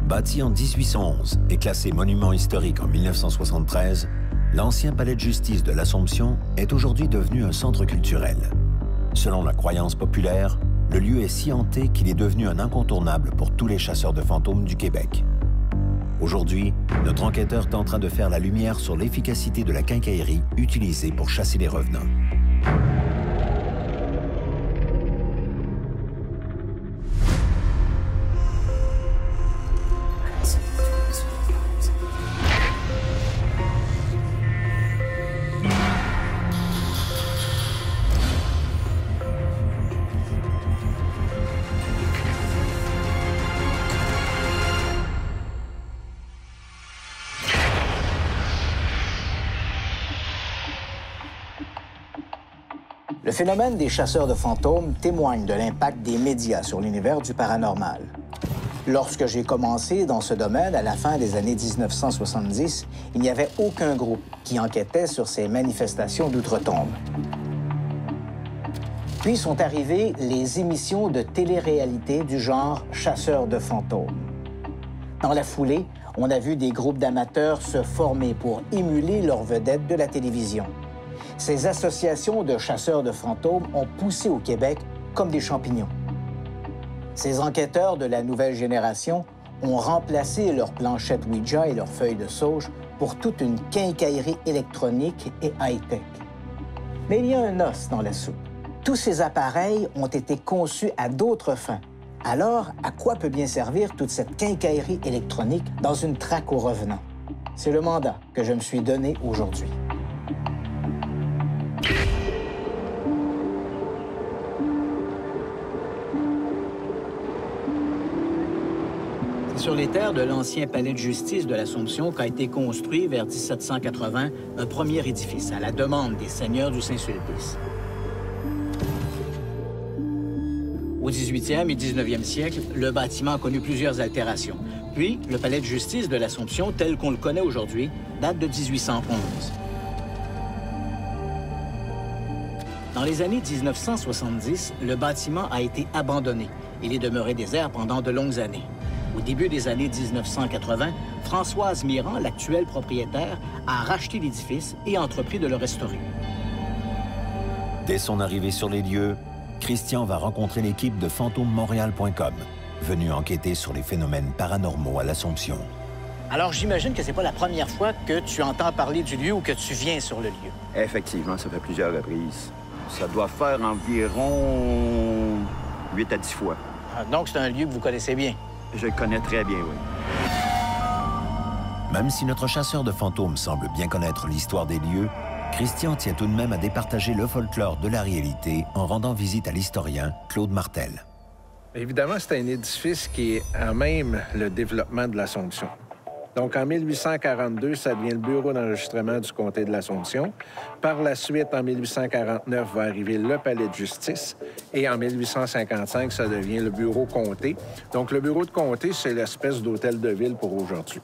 Bâti en 1811 et classé monument historique en 1973, l'ancien palais de justice de l'Assomption est aujourd'hui devenu un centre culturel. Selon la croyance populaire, le lieu est si hanté qu'il est devenu un incontournable pour tous les chasseurs de fantômes du Québec. Aujourd'hui, notre enquêteur tentera de faire la lumière sur l'efficacité de la quincaillerie utilisée pour chasser les revenants. Le phénomène des chasseurs de fantômes témoigne de l'impact des médias sur l'univers du paranormal. Lorsque j'ai commencé dans ce domaine, à la fin des années 1970, il n'y avait aucun groupe qui enquêtait sur ces manifestations d'outre-tombe. Puis sont arrivées les émissions de télé-réalité du genre chasseurs de fantômes. Dans la foulée, on a vu des groupes d'amateurs se former pour émuler leurs vedettes de la télévision. Ces associations de chasseurs de fantômes ont poussé au Québec comme des champignons. Ces enquêteurs de la nouvelle génération ont remplacé leurs planchettes Ouija et leurs feuilles de sauge pour toute une quincaillerie électronique et high-tech. Mais il y a un os dans la soupe. Tous ces appareils ont été conçus à d'autres fins. Alors, à quoi peut bien servir toute cette quincaillerie électronique dans une traque aux revenants? C'est le mandat que je me suis donné aujourd'hui. Sur les terres de l'ancien palais de justice de l'Assomption qu'a été construit vers 1780 un premier édifice à la demande des seigneurs du Saint-Sulpice. Au 18e et 19e siècle, le bâtiment a connu plusieurs altérations. Puis, le palais de justice de l'Assomption, tel qu'on le connaît aujourd'hui, date de 1811. Dans les années 1970, le bâtiment a été abandonné. Il est demeuré désert pendant de longues années. Au début des années 1980, Françoise Mirand, l'actuelle propriétaire, a racheté l'édifice et entrepris de le restaurer. Dès son arrivée sur les lieux, Christian va rencontrer l'équipe de fantomemontréal.com, venue enquêter sur les phénomènes paranormaux à l'Assomption. Alors, j'imagine que c'est pas la première fois que tu entends parler du lieu ou que tu viens sur le lieu. Effectivement, ça fait plusieurs reprises. Ça doit faire environ 8 à 10 fois. Ah, donc, c'est un lieu que vous connaissez bien. Je le connais très bien, oui. Même si notre chasseur de fantômes semble bien connaître l'histoire des lieux, Christian tient tout de même à départager le folklore de la réalité en rendant visite à l'historien Claude Martel. Évidemment, c'est un édifice qui est à même le développement de l'Assomption. Donc, en 1842, ça devient le bureau d'enregistrement du comté de l'Assomption. Par la suite, en 1849, va arriver le palais de justice. Et en 1855, ça devient le bureau comté. Donc, le bureau de comté, c'est l'espèce d'hôtel de ville pour aujourd'hui.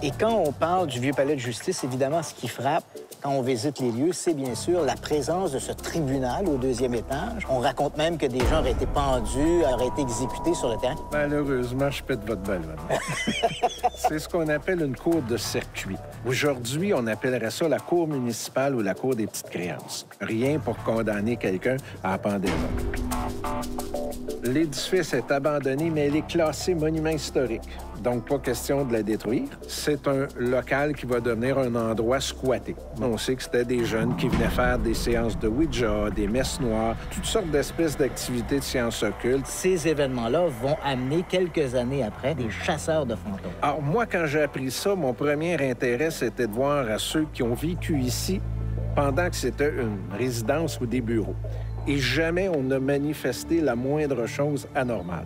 Et quand on parle du vieux palais de justice, évidemment, ce qui frappe quand on visite les lieux, c'est bien sûr la présence de ce tribunal au 2e étage. On raconte même que des gens auraient été pendus, auraient été exécutés sur le terrain. Malheureusement, je pète votre ballon. C'est ce qu'on appelle une cour de circuit. Aujourd'hui, on appellerait ça la cour municipale ou la cour des petites créances. Rien pour condamner quelqu'un à la pendaison. L'édifice est abandonné, mais il est classé monument historique. Donc, pas question de la détruire. C'est un local qui va devenir un endroit squatté. On sait que c'était des jeunes qui venaient faire des séances de Ouija, des messes noires, toutes sortes d'espèces d'activités de sciences occultes. Ces événements-là vont amener, quelques années après, des chasseurs de fantômes. Alors, moi, quand j'ai appris ça, mon premier intérêt, c'était de voir à ceux qui ont vécu ici pendant que c'était une résidence ou des bureaux. Et jamais on n'a manifesté la moindre chose anormale.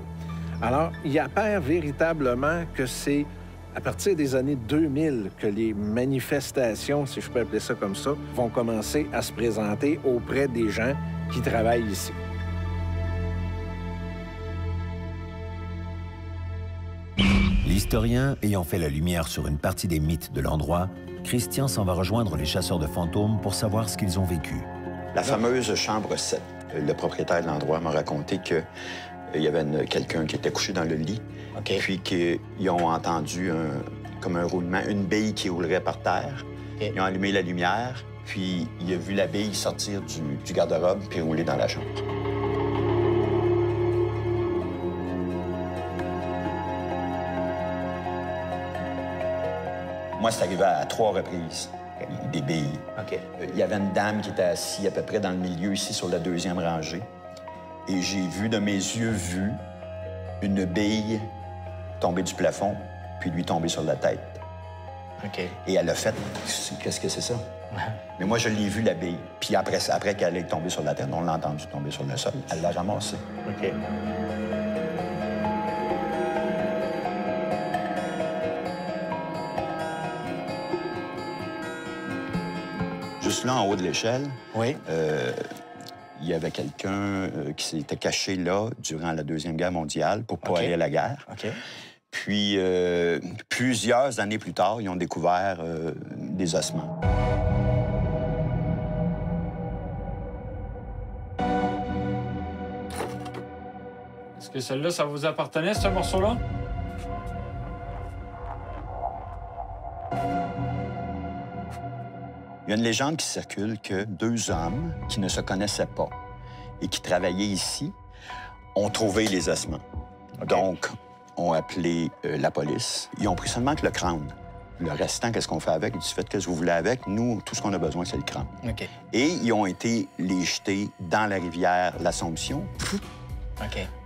Alors, il apparaît véritablement que c'est à partir des années 2000 que les manifestations, si je peux appeler ça comme ça, vont commencer à se présenter auprès des gens qui travaillent ici. L'historien ayant fait la lumière sur une partie des mythes de l'endroit, Christian s'en va rejoindre les chasseurs de fantômes pour savoir ce qu'ils ont vécu. La fameuse chambre 7. Le propriétaire de l'endroit m'a raconté que Il y avait quelqu'un qui était couché dans le lit, puis qu'ils ont entendu comme un roulement, une bille qui roulerait par terre. Ils ont allumé la lumière, puis il a vu la bille sortir du garde-robe puis rouler dans la chambre. Moi, c'est arrivé à 3 reprises, des billes. Il y avait une dame qui était assise à peu près dans le milieu, ici, sur la 2e rangée. Et j'ai vu, de mes yeux vus, une bille tomber du plafond, puis lui tomber sur la tête. Et elle a fait, qu'est-ce que c'est ça? Mais moi, je l'ai vu, la bille. Puis après qu'elle est tombée sur la terre, on l'a entendu tomber sur le sol. Elle l'a ramassée. Juste là, en haut de l'échelle, il y avait quelqu'un qui s'était caché là durant la Deuxième Guerre mondiale pour pas aller à la guerre. Puis, plusieurs années plus tard, ils ont découvert des ossements. Est-ce que celle-là, ça vous appartenait, ce morceau-là? Il y a une légende qui circule que 2 hommes qui ne se connaissaient pas et qui travaillaient ici ont trouvé les ossements. Donc, ont appelé la police. Ils ont pris seulement que le crâne. Le restant, qu'est-ce qu'on fait avec? Ils disent, faites ce que vous voulez avec. Nous, tout ce qu'on a besoin, c'est le crâne. Et ils ont été les jeter dans la rivière l'Assomption.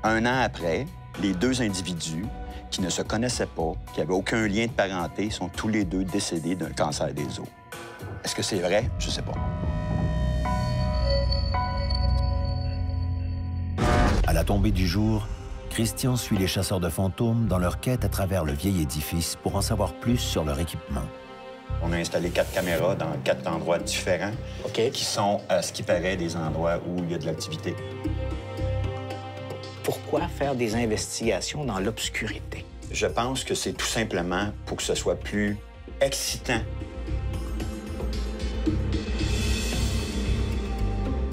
Un an après, les 2 individus qui ne se connaissaient pas, qui n'avaient aucun lien de parenté, sont tous les 2 décédés d'un cancer des os. Est-ce que c'est vrai? Je sais pas. À la tombée du jour, Christian suit les chasseurs de fantômes dans leur quête à travers le vieil édifice pour en savoir plus sur leur équipement. On a installé 4 caméras dans 4 endroits différents qui sont, à ce qui paraît, des endroits où il y a de l'activité. Pourquoi faire des investigations dans l'obscurité? Je pense que c'est tout simplement pour que ce soit plus excitant.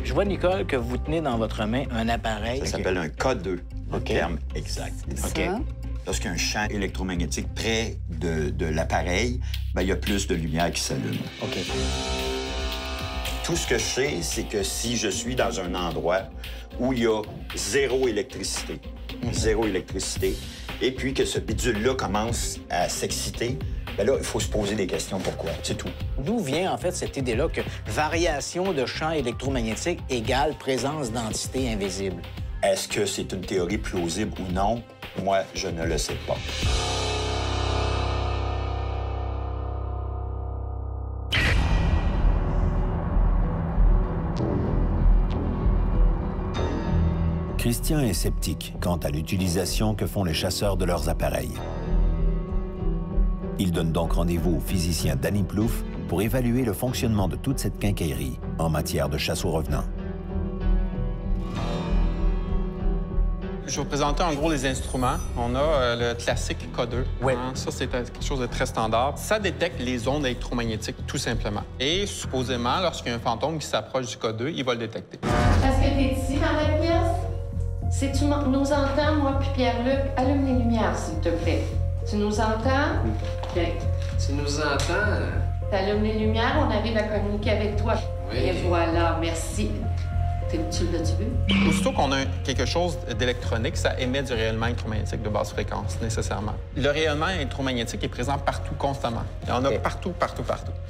Je vois, Nicole, que vous tenez dans votre main un appareil... Ça s'appelle un K2, le terme exact. Lorsqu'il y a un champ électromagnétique près de l'appareil, il y a plus de lumière qui s'allume. Tout ce que je sais, c'est que si je suis dans un endroit où il y a zéro électricité, et puis que ce bidule-là commence à s'exciter, là, il faut se poser des questions. Pourquoi? C'est tout. D'où vient, en fait, cette idée-là que variation de champ électromagnétique égale présence d'entités invisibles? Est-ce que c'est une théorie plausible ou non? Moi, je ne le sais pas. Christian est sceptique quant à l'utilisation que font les chasseurs de leurs appareils. Il donne donc rendez-vous au physicien Danny Plouffe pour évaluer le fonctionnement de toute cette quincaillerie en matière de chasse aux revenants. Je vais vous présenter en gros les instruments. On a le classique K2. Ça, c'est quelque chose de très standard. Ça détecte les ondes électromagnétiques, tout simplement. Et supposément, lorsqu'il y a un fantôme qui s'approche du K2, il va le détecter. Est-ce que tu es ici dans la pièce? Si tu nous entends, moi puis Pierre-Luc, allume les lumières, s'il te plaît. Tu nous entends? Bien. Tu nous entends? Tu allumes les lumières, on arrive à communiquer avec toi. Oui. Et voilà, merci. Tu l'as-tu vu? Aussitôt qu'on a quelque chose d'électronique, ça émet du rayonnement électromagnétique de basse fréquence, nécessairement. Le rayonnement électromagnétique est présent partout, constamment. Il y en a partout.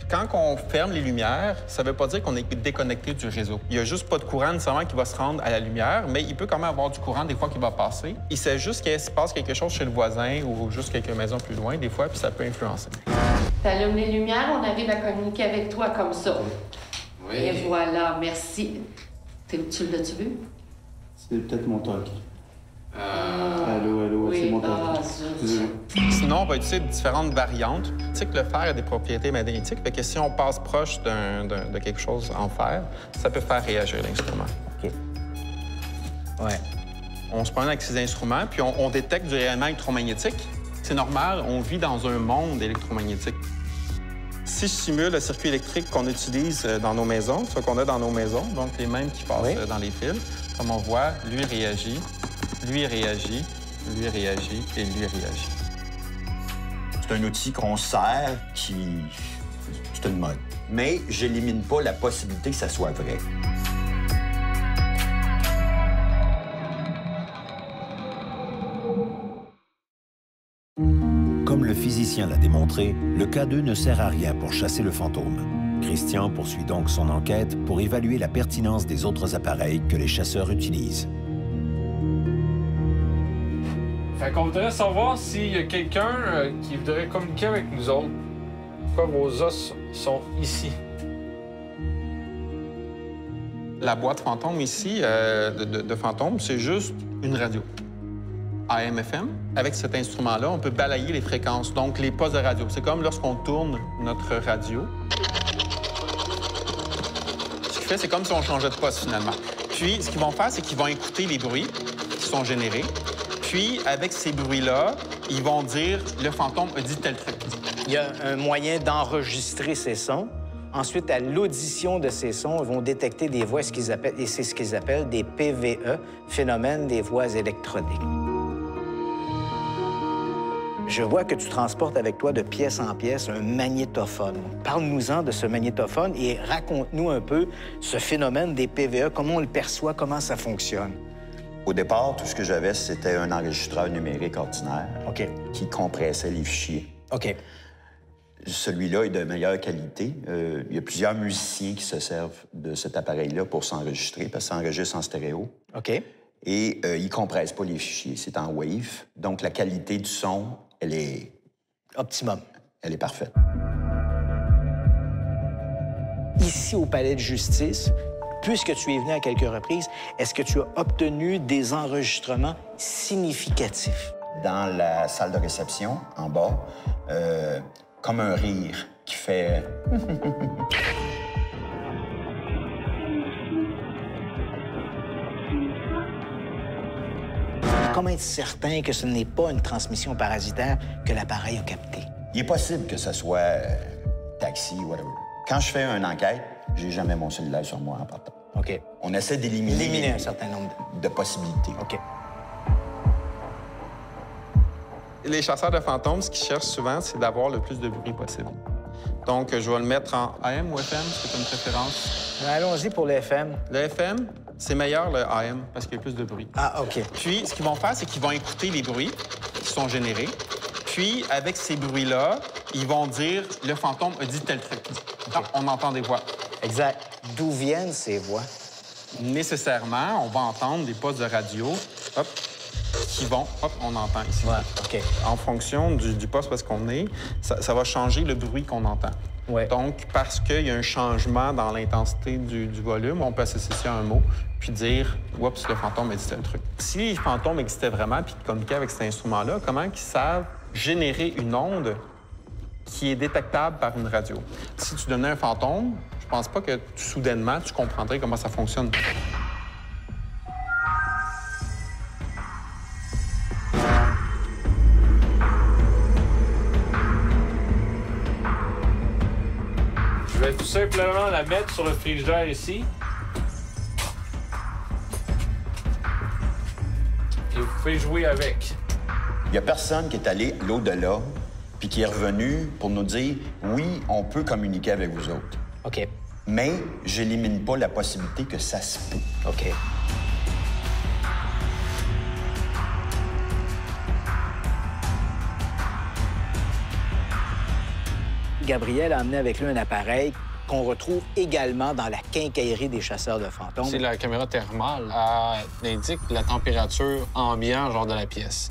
Quand on ferme les lumières, ça ne veut pas dire qu'on est déconnecté du réseau. Il n'y a juste pas de courant nécessairement qui va se rendre à la lumière, mais il peut quand même avoir du courant des fois qui va passer. Il sait juste qu'il se passe quelque chose chez le voisin ou juste quelques maisons plus loin, des fois, puis ça peut influencer. Tu allumes les lumières, on arrive à communiquer avec toi comme ça. Oui. Et voilà, merci. Tu l'as-tu vu? C'est peut-être mon talk. Allô, oui. C'est mon talk. Sinon, on va utiliser différentes variantes. Tu sais que le fer a des propriétés magnétiques, fait que si on passe proche de quelque chose en fer, ça peut faire réagir l'instrument. On se promène avec ces instruments, puis on détecte du rayonnement électromagnétique. C'est normal, on vit dans un monde électromagnétique. Si je simule le circuit électrique qu'on utilise dans nos maisons, ce qu'on a dans nos maisons, donc les mêmes qui passent dans les fils, comme on voit, lui réagit Lui réagit, lui réagit et lui réagit. C'est un outil qu'on sert qui... C'est une mode. Mais j'élimine pas la possibilité que ça soit vrai. Comme le physicien l'a démontré, le K2 ne sert à rien pour chasser le fantôme. Christian poursuit donc son enquête pour évaluer la pertinence des autres appareils que les chasseurs utilisent. Fait qu'on voudrait savoir s'il y a quelqu'un qui voudrait communiquer avec nous autres. Pourquoi vos os sont ici? La boîte fantôme ici, de fantôme, c'est juste une radio. AM/FM. Avec cet instrument-là, on peut balayer les fréquences, donc les postes de radio. C'est comme lorsqu'on tourne notre radio. Ce qu'il fait, c'est comme si on changeait de poste, finalement. Puis, ce qu'ils vont faire, c'est qu'ils vont écouter les bruits qui sont générés. Puis, avec ces bruits-là, ils vont dire « le fantôme a dit tel truc ». Il y a un moyen d'enregistrer ces sons. Ensuite, à l'audition de ces sons, ils vont détecter des voix, et c'est ce qu'ils appellent des PVE, phénomènes des voix électroniques. Je vois que tu transportes avec toi de pièce en pièce un magnétophone. Parle-nous-en de ce magnétophone et raconte-nous un peu ce phénomène des PVE, comment on le perçoit, comment ça fonctionne. Au départ, tout ce que j'avais, c'était un enregistreur numérique ordinaire qui compressait les fichiers. OK. Celui-là est de meilleure qualité. Il y a plusieurs musiciens qui se servent de cet appareil-là pour s'enregistrer, parce que ça enregistre en stéréo. OK. Et il ne compresse pas les fichiers, c'est en wave. Donc, la qualité du son, elle est... Optimum. Elle est parfaite. Ici, au Palais de justice, puisque tu es venu à quelques reprises, est-ce que tu as obtenu des enregistrements significatifs? Dans la salle de réception, en bas, comme un rire qui fait... Comment être certain que ce n'est pas une transmission parasitaire que l'appareil a captée? Il est possible que ce soit taxi, whatever. Quand je fais une enquête, j'ai jamais mon cellulaire sur moi en partant. OK. On essaie d'éliminer un certain nombre de possibilités. OK. Les chasseurs de fantômes, ce qu'ils cherchent souvent, c'est d'avoir le plus de bruit possible. Donc, je vais le mettre en AM ou FM, c'est une préférence. Allons-y pour le FM. Le FM, c'est meilleur le AM parce qu'il y a plus de bruit. Ah, OK. Puis, ce qu'ils vont faire, c'est qu'ils vont écouter les bruits qui sont générés. Puis, avec ces bruits-là, ils vont dire « le fantôme a dit tel truc ». Okay. On entend des voix. Exact. D'où viennent ces voix? Nécessairement, on va entendre des postes de radio, hop, qui vont, hop, on entend ici. Ouais, OK. En fonction du poste où est-ce qu'on est, ça va changer le bruit qu'on entend. Ouais. Donc, parce qu'il y a un changement dans l'intensité du volume, on peut associer ça à un mot, puis dire « oups, le fantôme a dit tel truc ». Si les fantômes existaient vraiment puis qu'ils communiquaient avec cet instrument-là, comment ils savent générer une onde qui est détectable par une radio? Si tu donnais un fantôme, je pense pas que soudainement, tu comprendrais comment ça fonctionne. Je vais tout simplement la mettre sur le frigidaire ici. Et vous pouvez jouer avec. Il n'y a personne qui est allé l'au-delà puis qui est revenu pour nous dire « oui, on peut communiquer avec vous autres ». OK. Mais j'élimine pas la possibilité que ça se peut. OK. Gabriel a amené avec lui un appareil qu'on retrouve également dans la quincaillerie des chasseurs de fantômes. C'est la caméra thermale. Elle indique la température ambiante genre de la pièce.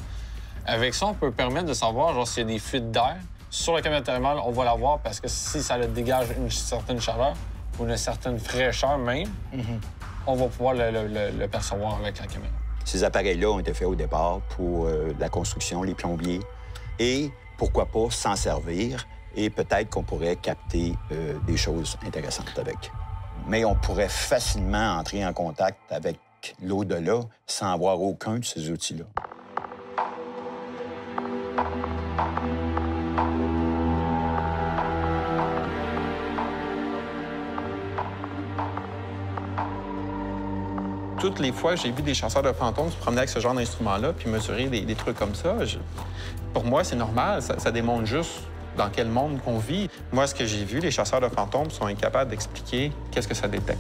Avec ça, on peut permettre de savoir genre s'il y a des fuites d'air. Sur la caméra thermale, on va la voir parce que si ça dégage une certaine chaleur ou une certaine fraîcheur même, on va pouvoir le percevoir avec la caméra. Ces appareils-là ont été faits au départ pour la construction, les plombiers, et pourquoi pas s'en servir, et peut-être qu'on pourrait capter des choses intéressantes avec. Mais on pourrait facilement entrer en contact avec l'au-delà sans avoir aucun de ces outils-là. Toutes les fois que j'ai vu des chasseurs de fantômes se promener avec ce genre d'instrument-là puis mesurer des trucs comme ça, pour moi, c'est normal. Ça démontre juste dans quel monde qu'on vit. Moi, ce que j'ai vu, les chasseurs de fantômes sont incapables d'expliquer qu'est-ce que ça détecte.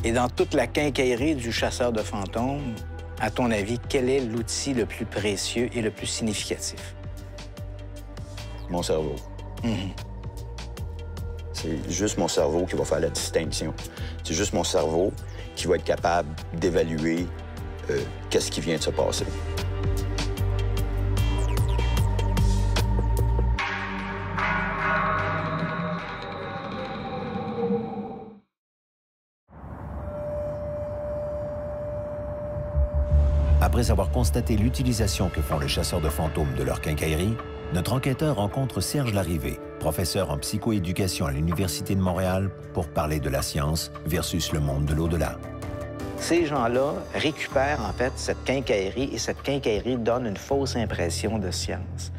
Et dans toute la quincaillerie du chasseur de fantômes, à ton avis, quel est l'outil le plus précieux et le plus significatif? Mon cerveau. C'est juste mon cerveau qui va faire la distinction. C'est juste mon cerveau qui va être capable d'évaluer qu'est-ce qui vient de se passer. Après avoir constaté l'utilisation que font les chasseurs de fantômes de leur quincaillerie, notre enquêteur rencontre Serge Larrivé, professeur en psychoéducation à l'Université de Montréal, pour parler de la science versus le monde de l'au-delà. Ces gens-là récupèrent en fait cette quincaillerie et cette quincaillerie donne une fausse impression de science.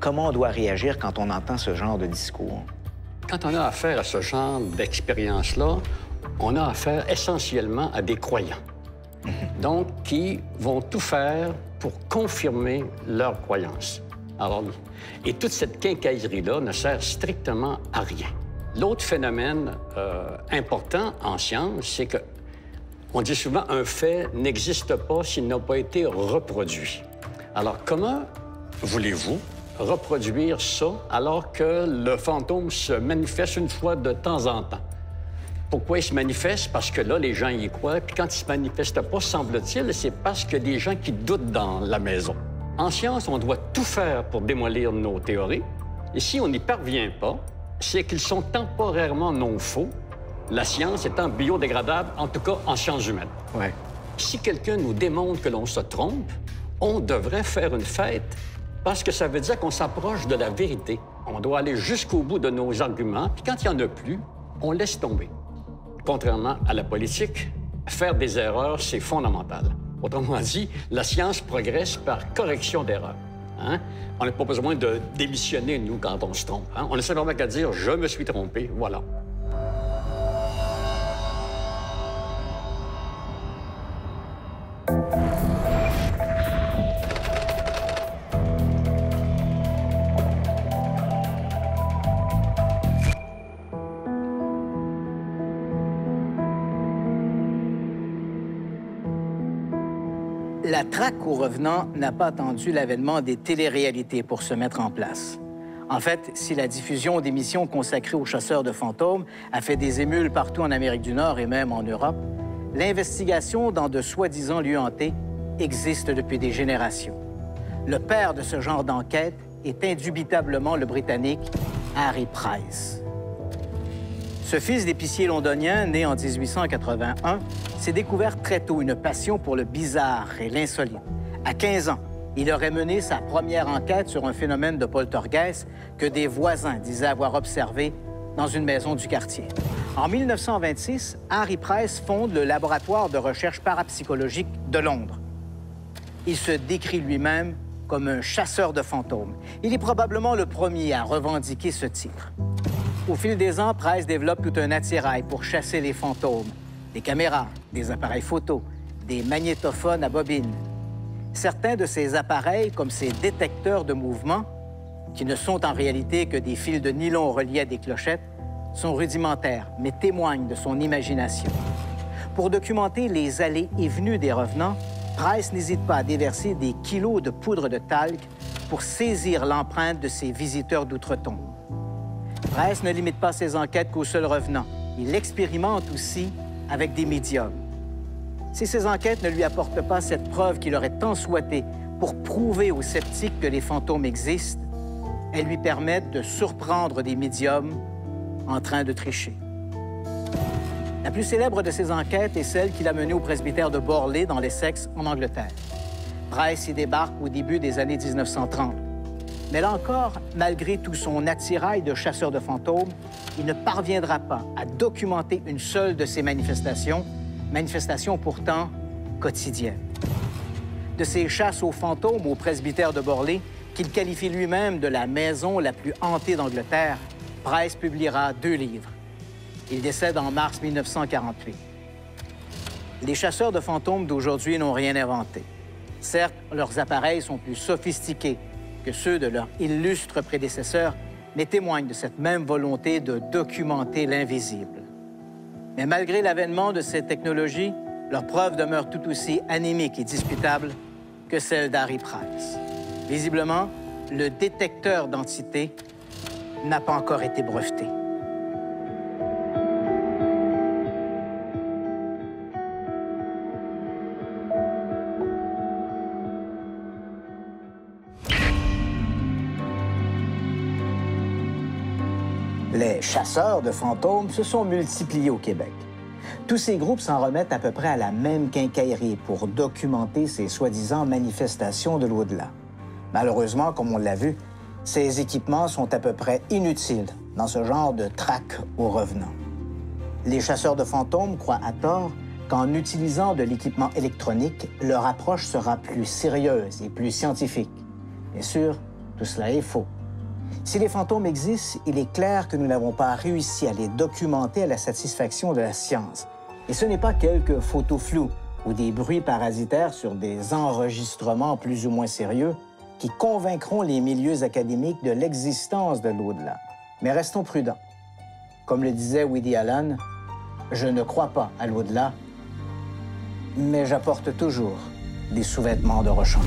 Comment on doit réagir quand on entend ce genre de discours? Quand on a affaire à ce genre d'expérience-là, on a affaire essentiellement à des croyants. Donc, qui vont tout faire pour confirmer leurs croyances. Alors, et toute cette quincaillerie-là ne sert strictement à rien. L'autre phénomène important en science, c'est que on dit souvent un fait n'existe pas s'il n'a pas été reproduit. Alors, comment voulez-vous reproduire ça alors que le fantôme se manifeste une fois de temps en temps? Pourquoi il se manifeste? Parce que là, les gens y croient. Puis quand il se manifeste pas, semble-t-il, c'est parce qu'il y a des gens qui doutent dans la maison. En science, on doit tout faire pour démolir nos théories. Et si on n'y parvient pas, c'est qu'ils sont temporairement non faux, la science étant biodégradable, en tout cas en sciences humaines. Ouais. Si quelqu'un nous démontre que l'on se trompe, on devrait faire une fête parce que ça veut dire qu'on s'approche de la vérité. On doit aller jusqu'au bout de nos arguments, puis quand il n'y en a plus, on laisse tomber. Contrairement à la politique, faire des erreurs, c'est fondamental. Autrement dit, la science progresse par correction d'erreurs. Hein? On n'a pas besoin de démissionner, nous, quand on se trompe. Hein? On a seulement qu'à dire « je me suis trompé », voilà. La traque aux revenants n'a pas attendu l'avènement des téléréalités pour se mettre en place. En fait, si la diffusion d'émissions consacrées aux chasseurs de fantômes a fait des émules partout en Amérique du Nord et même en Europe, l'investigation dans de soi-disant lieux hantés existe depuis des générations. Le père de ce genre d'enquête est indubitablement le Britannique Harry Price. Ce fils d'épicier londonien, né en 1881, s'est découvert très tôt une passion pour le bizarre et l'insolite. À 15 ans, il aurait mené sa première enquête sur un phénomène de poltergeist que des voisins disaient avoir observé dans une maison du quartier. En 1926, Harry Price fonde le laboratoire de recherche parapsychologique de Londres. Il se décrit lui-même comme un chasseur de fantômes. Il est probablement le premier à revendiquer ce titre. Au fil des ans, Price développe tout un attirail pour chasser les fantômes. Des caméras, des appareils photo, des magnétophones à bobines. Certains de ces appareils, comme ces détecteurs de mouvement, qui ne sont en réalité que des fils de nylon reliés à des clochettes, sont rudimentaires, mais témoignent de son imagination. Pour documenter les allées et venues des revenants, Price n'hésite pas à déverser des kilos de poudre de talc pour saisir l'empreinte de ses visiteurs d'outre-tombe. Price ne limite pas ses enquêtes qu'aux seuls revenants. Il expérimente aussi avec des médiums. Si ces enquêtes ne lui apportent pas cette preuve qu'il aurait tant souhaité pour prouver aux sceptiques que les fantômes existent, elles lui permettent de surprendre des médiums en train de tricher. La plus célèbre de ces enquêtes est celle qu'il a menée au presbytère de Borley, dans l'Essex, en Angleterre. Price y débarque au début des années 1930. Mais là encore, malgré tout son attirail de chasseur de fantômes, il ne parviendra pas à documenter une seule de ces manifestations pourtant quotidiennes. De ces chasses aux fantômes au presbytère de Borley, qu'il qualifie lui-même de la maison la plus hantée d'Angleterre, Price publiera 2 livres. Il décède en mars 1948. Les chasseurs de fantômes d'aujourd'hui n'ont rien inventé. Certes, leurs appareils sont plus sophistiqués que ceux de leurs illustres prédécesseurs, mais témoignent de cette même volonté de documenter l'invisible. Mais malgré l'avènement de ces technologies, leurs preuves demeurent tout aussi anémiques et discutables que celles d'Harry Price. Visiblement, le détecteur d'entités n'a pas encore été breveté. Les chasseurs de fantômes se sont multipliés au Québec. Tous ces groupes s'en remettent à peu près à la même quincaillerie pour documenter ces soi-disant manifestations de l'au-delà. Malheureusement, comme on l'a vu, ces équipements sont à peu près inutiles dans ce genre de traque aux revenants. Les chasseurs de fantômes croient à tort qu'en utilisant de l'équipement électronique, leur approche sera plus sérieuse et plus scientifique. Bien sûr, tout cela est faux. Si les fantômes existent, il est clair que nous n'avons pas réussi à les documenter à la satisfaction de la science. Et ce n'est pas quelques photos floues ou des bruits parasitaires sur des enregistrements plus ou moins sérieux qui convaincront les milieux académiques de l'existence de l'au-delà. Mais restons prudents. Comme le disait Woody Allen, « Je ne crois pas à l'au-delà, mais j'apporte toujours des sous-vêtements de rechange. »